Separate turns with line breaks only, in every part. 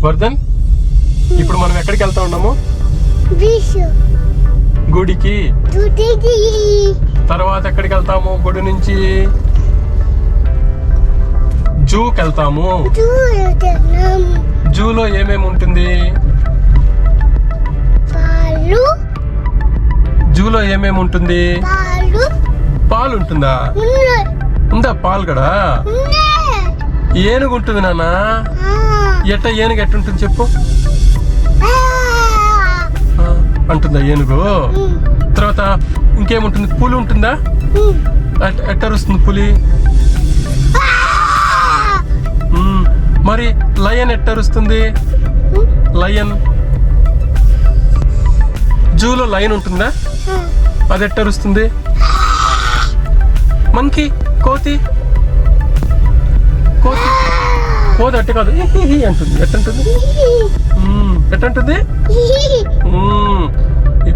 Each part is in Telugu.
వర్ధన్, ఇప్పుడు మనం ఎక్కడికి వెళ్తా ఉన్నాము? గుడికి. తర్వాత ఎక్కడికి వెళ్తాము? గుడి నుంచి జూకి వెళ్తాము. జూలో ఏమేమి ఉంటుంది? జూలో ఏమేమి ఉంటుంది? పాలు ఉంటుందా? ఉందా పాలు కూడా? ఏనుగు ఉంటుంది నాన్న. ఏనుగు ఎట్టుంటుంది చెప్పు? అంటుందా ఏనుగు? తర్వాత ఇంకేముంటుంది? పులి ఉంటుందా? ఎట్టరుస్తుంది పులి? మరి లయన్ ఎట్టరుస్తుంది? లయన్, జూలో లయన్ ఉంటుందా? అది ఎట్టరుస్తుంది? మంకీ, కోతి కోతి అట్ట కాదు, అంటుంది. ఎట్టంటుంది?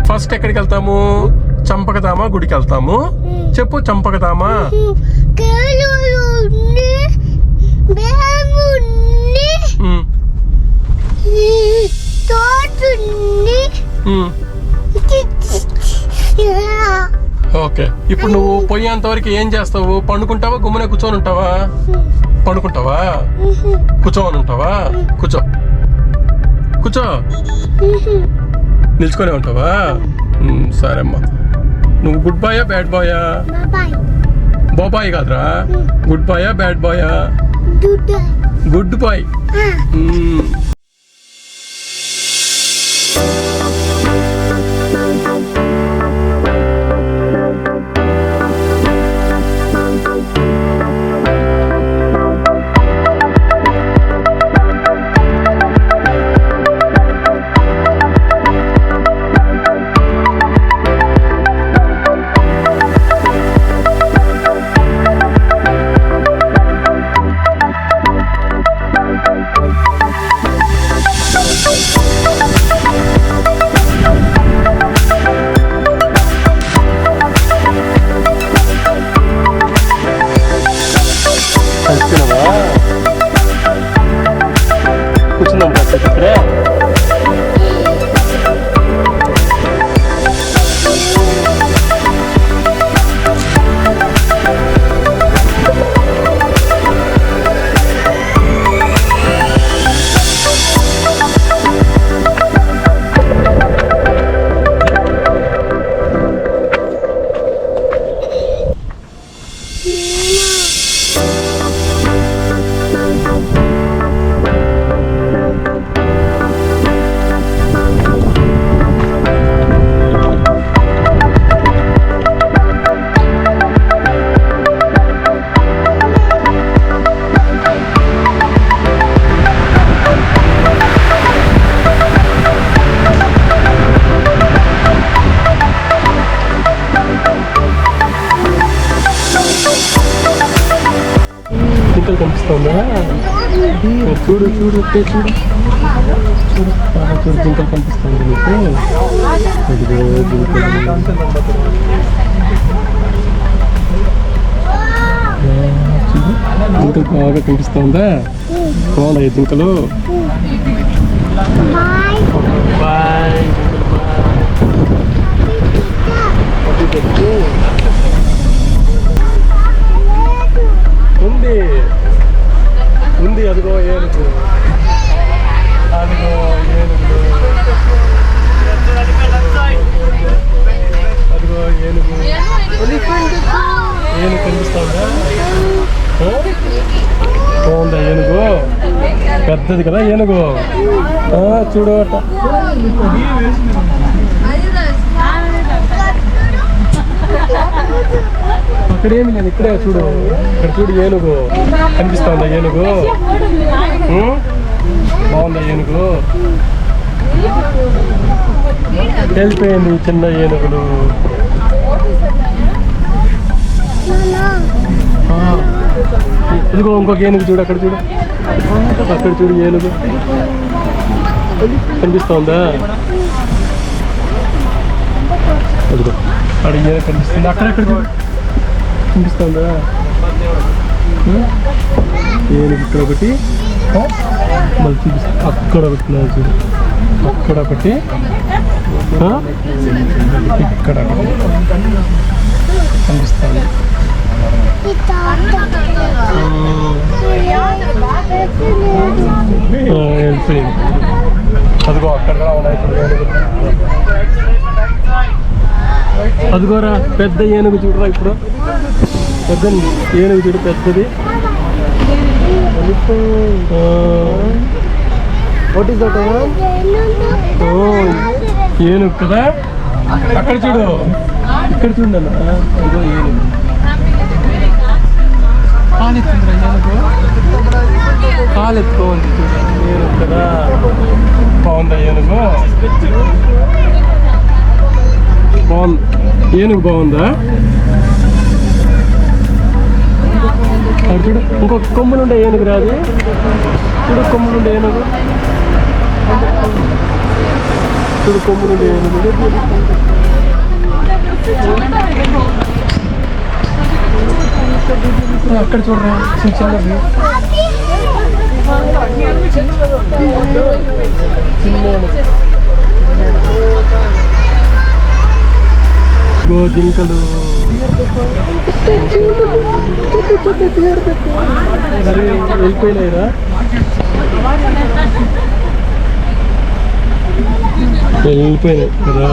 ఫస్ట్ ఎక్కడికి వెళ్తాము? చంపకధామ గుడికి వెళ్తాము. చెప్పు, చంపకధామ. ఓకే, ఇప్పుడు నువ్వు పోయేంత వరకు ఏం చేస్తావు? పండుకుంటావా, గుమ్మనే కూర్చొని ఉంటావా? పండుకుంటావా, కూర్చోని ఉంటావా? కూర్చో, నిల్చుకొని ఉంటావా? సరే అమ్మా. నువ్వు గుడ్ బాయా బ్యాడ్ బాయా? బాబాయ్ కాదురా, గుడ్ బాయా బ్యాడ్ బాయా? Good boy. కూర్చున్నాం ఇక్కడే. కనిపిస్తుందా? చూడు చూడు చూడు చూడు చూడు, జింకలు కనిపిస్తుంది నీకు. ఇదిగో జింకలు బాగా కనిపిస్తుందా? బాగున్నాయి జింకలు. బాయ్. ఉంది ఉంది, అదిగో ఏనుగు, అదిగో ఏనుగు, అదిగో ఏనుగు. ఏనుగు కనిపిస్తుందా? బాగుందా ఏనుగు? పెద్దది కదా ఏనుగు. చూడు అట్ట. అక్కడేమి లేదు, ఇక్కడే చూడు. ఇక్కడ చూడు ఏనుగు కనిపిస్తుందా? ఏనుగు బాగుందా? ఏనుగు వెళ్ళిపోయింది. చిన్న ఏనుగులు. ఇదిగో ఇంకొక ఏనుగు చూడు, అక్కడ చూడు, అక్కడ చూడు ఏనుగు కనిపిస్తుందా? అదిగో అక్కడ ఏనుగు కనిపిస్తుంది. అక్కడెక్కడ చూడు కనిపిస్తుందా? ఏనుగు ఇక్కడ ఒకటి, మళ్ళీ చూపిస్తా. అక్కడ పెట్టినా చూడు, అక్కడ ఒకటి, ఇక్కడ కనిపిస్తాను. వెళ్ళిపోయింది. అదిగో అక్కడ ఉన్నాయి. అదిగోరా పెద్ద ఏనుగు చూడరా. ఇప్పుడు పెద్ద ఏనుగు చూడు, పెద్దది. ఏనుగు కదా. అక్కడ చూడు, ఇక్కడ చూడన్నా. ఇదిగో ఏనుగు కాలెత్తుందిరా. ఏనుగు కాలెత్తుకోండి. ఏనుగు కదా. బాగుందా ఏనుగు? బాగుంది. ఏనుగు బాగుందా? చూడు, ఇంకొక కొమ్ములుండే ఏనుగు రాదు. చూడు కొమ్ములుండే ఏనుగు, చూడు కొమ్ములుండే ఏనుగు. అక్కడ చూడరా చిన్నది. జింకలు వెళ్ళిపోయినాయిరా. వెళ్ళిపోయినాయి కదా.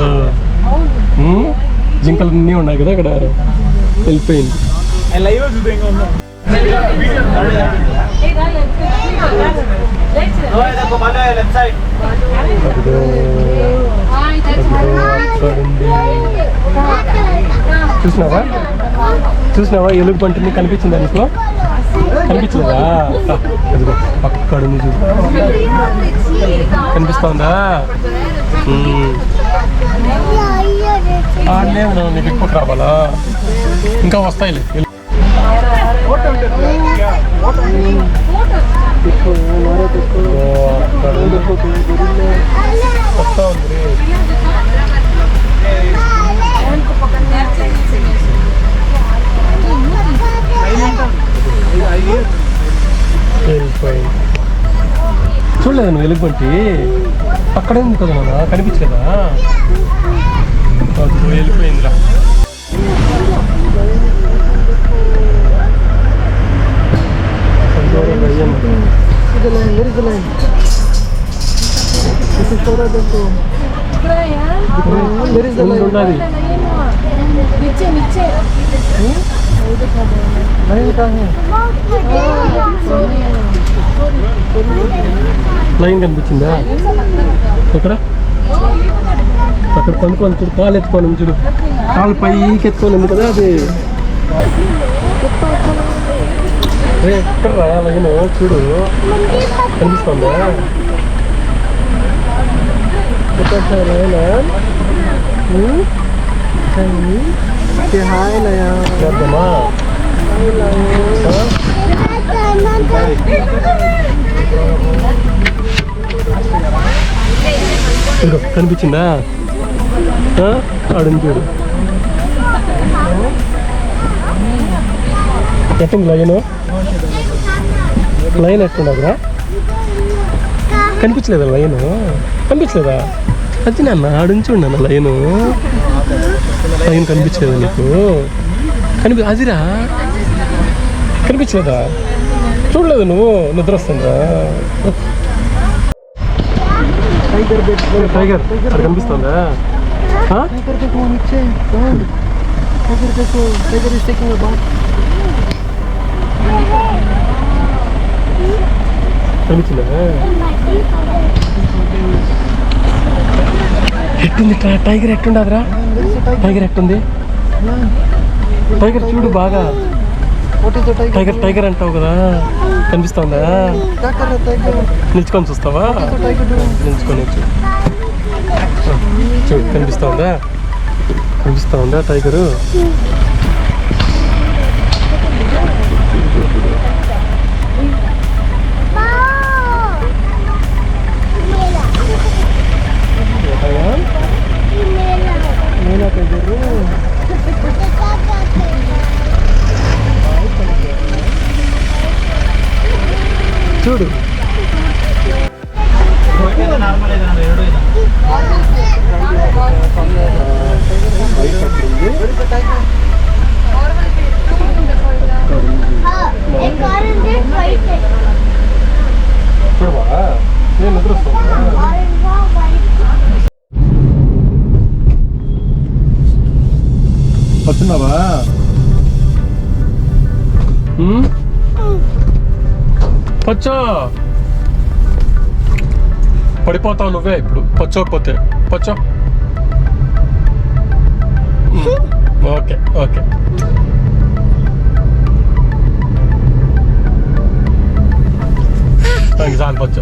జింకలు అన్నీ ఉన్నాయి కదా అక్కడ. వెళ్ళిపోయింది. చూసినావా? చూసినావా ఎలుగు పంటిని? కనిపించిందా నీకు? కనిపించలేదా? అక్కడ చూసి కనిపిస్తుందా? లేదు, నీకు ఎక్కువ రావాలా? ఇంకా వస్తాయిలే. వస్తా ఉంది. చూడలేదు నువ్వు ఎలుగుబంటి? అక్కడే ఉంది కదా నాన్న, కనిపించలేదా? వెళ్ళిపోయిందిరా. లైన్ కనిపించిందా? ఎక్కడ? అక్కడ పండుకోవాలి చూడు. కాలు ఎత్తుకోవాలి చూడు. కాలు పైకి ఎత్తుకోవాలి కదా అది. ఎక్కడ రా లైన్? చూడు కనిపిస్తుందా? చేద్దామా? కనిపించిందా? ఆడని చూడు. ఎట్టుంది లైన్? లైన్ ఎట్టుండదురా? కనిపించలేదా లైన్? కనిపించలేదా? అది నాన్న ఆడుంచి ఉండన్న లైన్. లైన్ కనిపించలేదా నీకు? అదిరా కనిపించలేదా? చూడలేదు నువ్వు? నిద్ర వస్తుందా? టైగర్ అది కనిపిస్తుందా? కనిపించిందా? ఎట్టుంది టైగర్? ఎట్టుండదురా? టైగర్ ఎట్టుంది? టైగర్ చూడు బాగా. టైగర్ టైగర్ అంటావు కదా, కనిపిస్తుందా? నిల్చుకొని చూస్తావా? నిల్చుకొని చూడు కనిపిస్తుందా? కనిపిస్తుందా టైగరు? చూడు
एक ऑरेंज है वाइट है
చూడవా నేను నిద్ర వస్తుందా?
ऑरेंज वाइट
వస్తున్నావా? పచ్చో పడిపోతావు నువ్వే ఇప్పుడు పచ్చోకపోతే పచ్చో. ఓకే ఓకే చాలు పచ్చో.